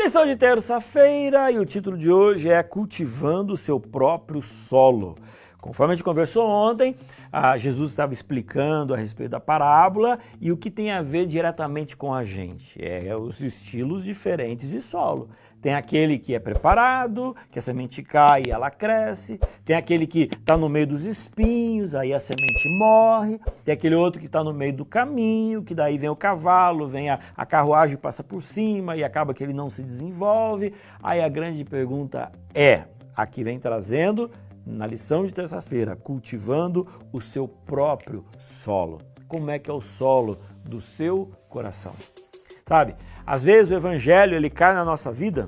Lição de terça-feira e o título de hoje é Cultivando o seu próprio solo. Conforme a gente conversou ontem, Jesus estava explicando a respeito da parábola e o que tem a ver diretamente com a gente. Os estilos diferentes de solo. Tem aquele que é preparado, que a semente cai e ela cresce. Tem aquele que está no meio dos espinhos, aí a semente morre. Tem aquele outro que está no meio do caminho, que daí vem o cavalo, vem a carruagem, passa por cima e acaba que ele não se desenvolve. Aí a grande pergunta aqui vem trazendo na lição de terça-feira, cultivando o seu próprio solo. Como é que é o solo do seu coração? Sabe, às vezes o evangelho ele cai na nossa vida,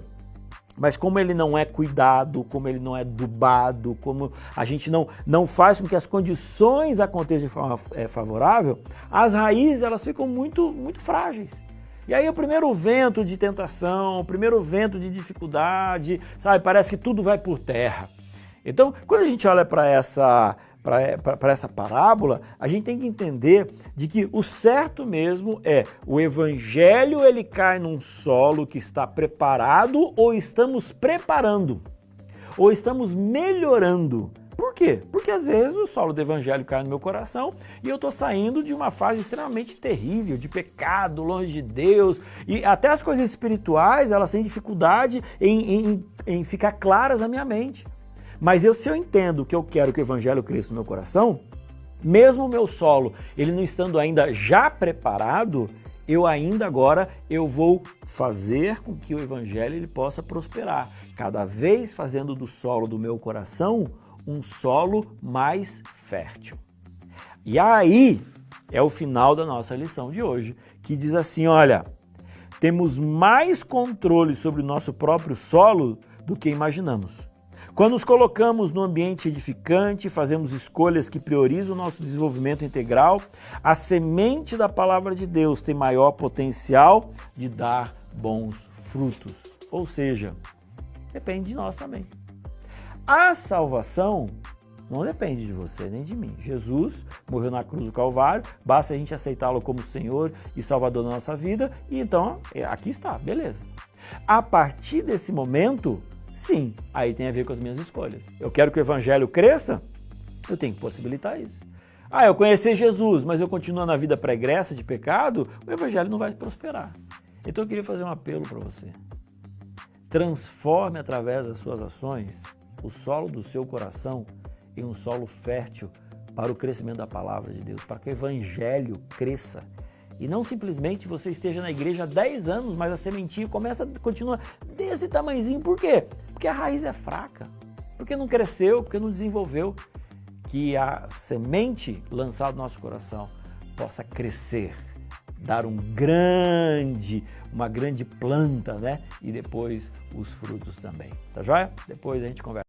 mas como ele não é cuidado, como ele não é adubado, como a gente não faz com que as condições aconteçam de forma favorável, as raízes elas ficam muito, muito frágeis. E aí o primeiro vento de tentação, o primeiro vento de dificuldade, sabe, parece que tudo vai por terra. Então, quando a gente olha para essa parábola, a gente tem que entender de que o certo mesmo é o evangelho ele cai num solo que está preparado ou estamos preparando, ou estamos melhorando. Por quê? Porque às vezes o solo do evangelho cai no meu coração e eu estou saindo de uma fase extremamente terrível, de pecado, longe de Deus, e até as coisas espirituais elas têm dificuldade em ficar claras na minha mente. Mas se eu entendo que eu quero que o evangelho cresça no meu coração, mesmo o meu solo, ele não estando ainda já preparado, eu vou fazer com que o evangelho ele possa prosperar, cada vez fazendo do solo do meu coração um solo mais fértil. E aí é o final da nossa lição de hoje, que diz assim, olha, temos mais controle sobre o nosso próprio solo do que imaginamos. Quando nos colocamos no ambiente edificante, fazemos escolhas que priorizam o nosso desenvolvimento integral, a semente da palavra de Deus tem maior potencial de dar bons frutos. Ou seja, depende de nós também. A salvação não depende de você nem de mim. Jesus morreu na cruz do Calvário, basta a gente aceitá-lo como Senhor e Salvador da nossa vida, e então aqui está, beleza. A partir desse momento, sim, aí tem a ver com as minhas escolhas. Eu quero que o evangelho cresça, eu tenho que possibilitar isso. Eu conheci Jesus, mas eu continuo na vida pregressa de pecado, o evangelho não vai prosperar. Então eu queria fazer um apelo para você. Transforme através das suas ações o solo do seu coração em um solo fértil para o crescimento da palavra de Deus, para que o evangelho cresça. E não simplesmente você esteja na igreja há 10 anos, mas a sementinha continua desse tamanhozinho. Por quê? Porque a raiz é fraca, porque não cresceu, porque não desenvolveu. Que a semente lançada no nosso coração possa crescer, dar uma grande planta, né? E depois os frutos também. Tá joia? Depois a gente conversa.